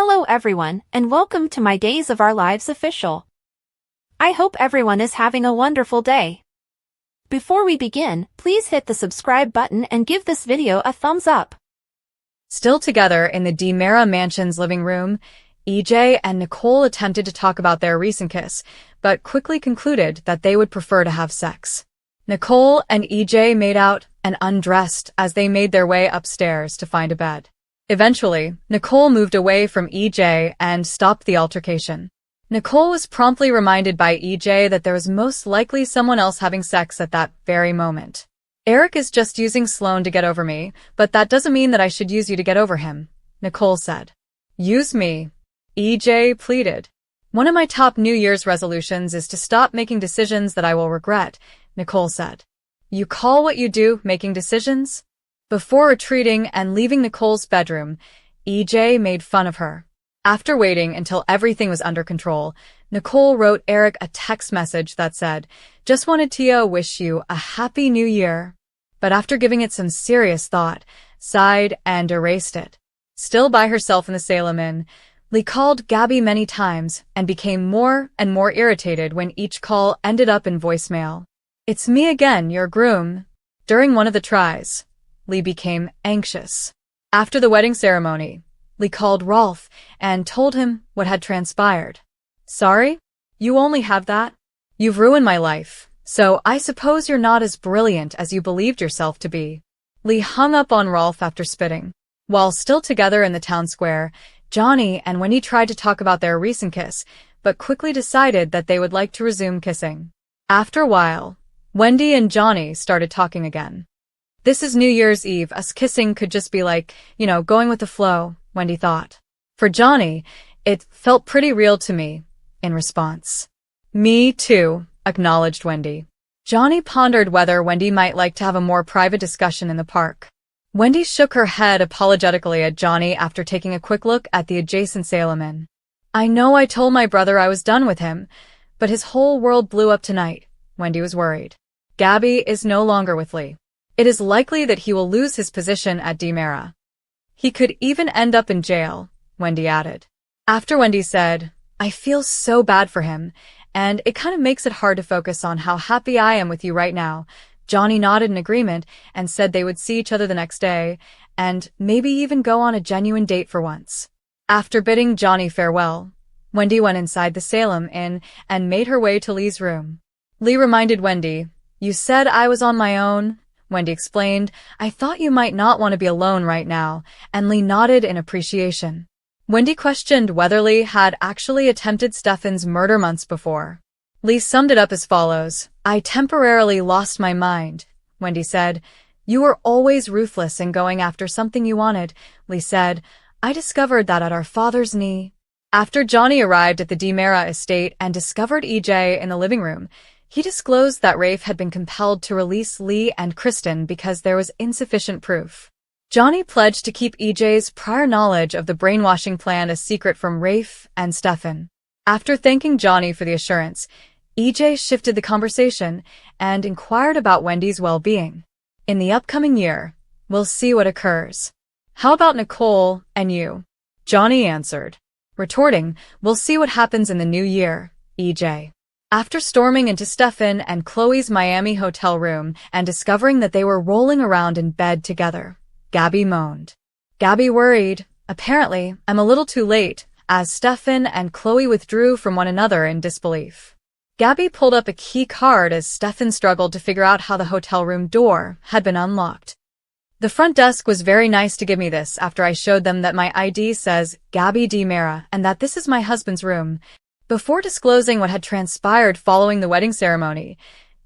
Hello everyone, and welcome to my Days of Our Lives official. I hope everyone is having a wonderful day. Before we begin, please hit the subscribe button and give this video a thumbs up. Still together in the DiMera mansion's living room, EJ and Nicole attempted to talk about their recent kiss, but quickly concluded that they would prefer to have sex. Nicole and EJ made out and undressed as they made their way upstairs to find a bed. Eventually, Nicole moved away from EJ and stopped the altercation. Nicole was promptly reminded by EJ that there was most likely someone else having sex at that very moment. "Eric is just using Sloane to get over me, but that doesn't mean that I should use you to get over him," Nicole said. "Use me," EJ pleaded. "One of my top New Year's resolutions is to stop making decisions that I will regret," Nicole said. "You call what you do making decisions?" Before retreating and leaving Nicole's bedroom, EJ made fun of her. After waiting until everything was under control, Nicole wrote Eric a text message that said, "Just wanted to wish you a happy new year." But after giving it some serious thought, sighed and erased it. Still by herself in the Salem Inn, Lee called Gabby many times and became more and more irritated when each call ended up in voicemail. "It's me again, your groom." During one of the tries, Lee became anxious. After the wedding ceremony, Lee called Rolf and told him what had transpired. "Sorry? You only have that? You've ruined my life, so I suppose you're not as brilliant as you believed yourself to be." Lee hung up on Rolf after spitting. While still together in the town square, Johnny and Wendy tried to talk about their recent kiss, but quickly decided that they would like to resume kissing. After a while, Wendy and Johnny started talking again. "This is New Year's Eve, us kissing could just be like, going with the flow," Wendy thought. For Johnny, "It felt pretty real to me," in response. "Me too," acknowledged Wendy. Johnny pondered whether Wendy might like to have a more private discussion in the park. Wendy shook her head apologetically at Johnny after taking a quick look at the adjacent Salem Inn. "I know I told my brother I was done with him, but his whole world blew up tonight," Wendy was worried. "Gabby is no longer with Lee. It is likely that he will lose his position at DiMera. He could even end up in jail," Wendy added. After Wendy said, "I feel so bad for him, and it kind of makes it hard to focus on how happy I am with you right now," Johnny nodded in agreement and said they would see each other the next day, and maybe even go on a genuine date for once. After bidding Johnny farewell, Wendy went inside the Salem Inn and made her way to Lee's room. Lee reminded Wendy, "You said I was on my own," Wendy explained. "I thought you might not want to be alone right now," and Lee nodded in appreciation. Wendy questioned whether Lee had actually attempted Stefan's murder months before. Lee summed it up as follows, "I temporarily lost my mind," Wendy said. "You were always ruthless in going after something you wanted," Lee said. "I discovered that at our father's knee." After Johnny arrived at the DiMera estate and discovered EJ in the living room, he disclosed that Rafe had been compelled to release Lee and Kristen because there was insufficient proof. Johnny pledged to keep EJ's prior knowledge of the brainwashing plan a secret from Rafe and Stefan. After thanking Johnny for the assurance, EJ shifted the conversation and inquired about Wendy's well-being. "In the upcoming year, we'll see what occurs. How about Nicole and you?" Johnny answered, retorting, "We'll see what happens in the new year, EJ." After storming into Stefan and Chloe's Miami hotel room and discovering that they were rolling around in bed together, Gabby moaned. Gabby worried, "Apparently, I'm a little too late," as Stefan and Chloe withdrew from one another in disbelief. Gabby pulled up a key card as Stefan struggled to figure out how the hotel room door had been unlocked. "The front desk was very nice to give me this after I showed them that my ID says Gabby DiMera and that this is my husband's room." Before disclosing what had transpired following the wedding ceremony,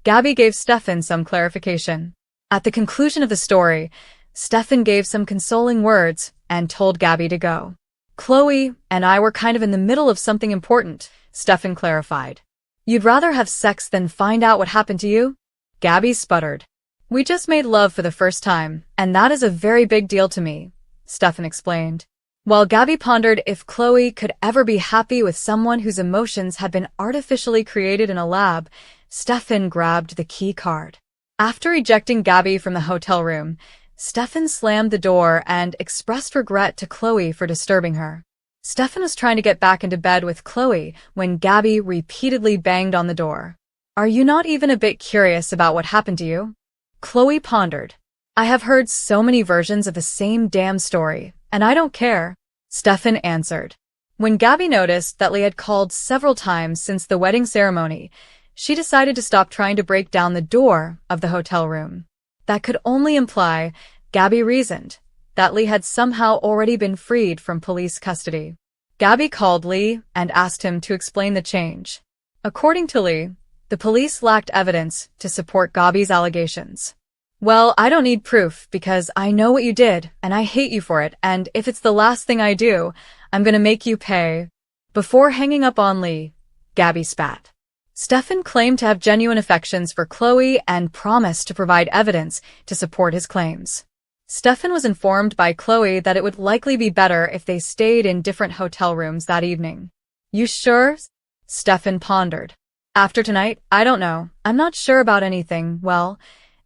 Gabby gave Stefan some clarification. At the conclusion of the story, Stefan gave some consoling words and told Gabby to go. "Chloe and I were kind of in the middle of something important," Stefan clarified. "You'd rather have sex than find out what happened to you?" Gabby sputtered. "We just made love for the first time, and that is a very big deal to me," Stefan explained. While Gabby pondered if Chloe could ever be happy with someone whose emotions had been artificially created in a lab, Stefan grabbed the key card. After ejecting Gabby from the hotel room, Stefan slammed the door and expressed regret to Chloe for disturbing her. Stefan was trying to get back into bed with Chloe when Gabby repeatedly banged on the door. Are you not even a bit curious about what happened to you? Chloe pondered. I have heard so many versions of the same damn story, and I don't care, Stefan answered. When Gabby noticed that Lee had called several times since the wedding ceremony, she decided to stop trying to break down the door of the hotel room. That could only imply, Gabby reasoned, that Lee had somehow already been freed from police custody. Gabby called Lee and asked him to explain the change. According to Lee, the police lacked evidence to support Gabby's allegations. Well, I don't need proof because I know what you did and I hate you for it, and if it's the last thing I do, I'm gonna make you pay. Before hanging up on Lee, Gabby spat. Stefan claimed to have genuine affections for Chloe and promised to provide evidence to support his claims. Stefan was informed by Chloe that it would likely be better if they stayed in different hotel rooms that evening. You sure? Stefan pondered. After tonight, I don't know. I'm not sure about anything, well,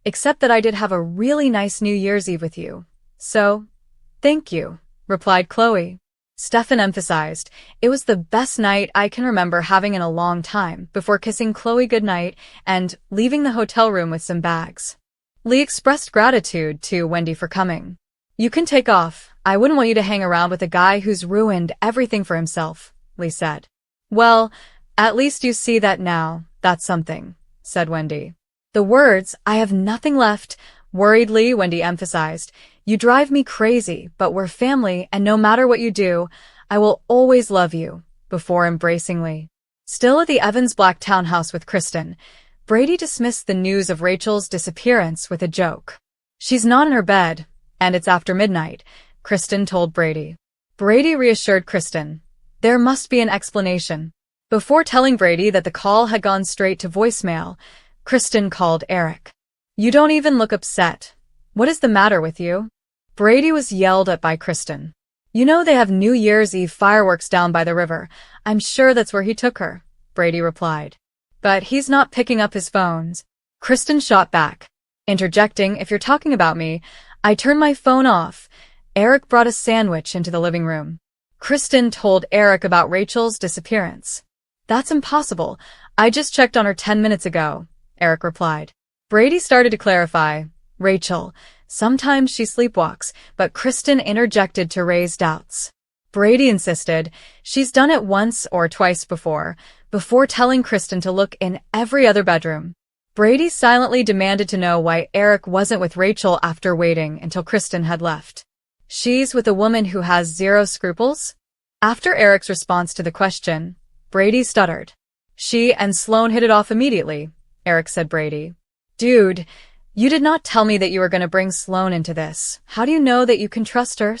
except that I did have a really nice New Year's Eve with you. So, thank you, replied Chloe. Stefan emphasized, it was the best night I can remember having in a long time, before kissing Chloe goodnight and leaving the hotel room with some bags. Lee expressed gratitude to Wendy for coming. You can take off. I wouldn't want you to hang around with a guy who's ruined everything for himself, Lee said. Well, at least you see that now. That's something, said Wendy. The words, I have nothing left, worried Lee. Wendy emphasized. You drive me crazy, but we're family, and no matter what you do, I will always love you, before embracing Lee. Still at the Evans Black townhouse with Kristen, Brady dismissed the news of Rachel's disappearance with a joke. She's not in her bed, and it's after midnight, Kristen told Brady. Brady reassured Kristen. There must be an explanation. Before telling Brady that the call had gone straight to voicemail, Kristen called Eric. You don't even look upset. What is the matter with you? Brady was yelled at by Kristen. You know they have New Year's Eve fireworks down by the river. I'm sure that's where he took her, Brady replied. But he's not picking up his phones. Kristen shot back, interjecting, if you're talking about me, I turned my phone off. Eric brought a sandwich into the living room. Kristen told Eric about Rachel's disappearance. That's impossible. I just checked on her 10 minutes ago, Eric replied. Brady started to clarify. Rachel, sometimes she sleepwalks, but Kristen interjected to raise doubts. Brady insisted, she's done it once or twice before telling Kristen to look in every other bedroom. Brady silently demanded to know why Eric wasn't with Rachel after waiting until Kristen had left. She's with a woman who has zero scruples? After Eric's response to the question, Brady stuttered. She and Sloane hit it off immediately, Eric said. Brady. Dude, you did not tell me that you were going to bring Sloane into this. How do you know that you can trust her?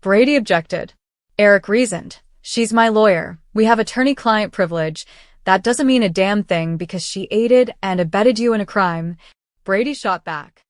Brady objected. Eric reasoned. She's my lawyer. We have attorney-client privilege. That doesn't mean a damn thing because she aided and abetted you in a crime. Brady shot back.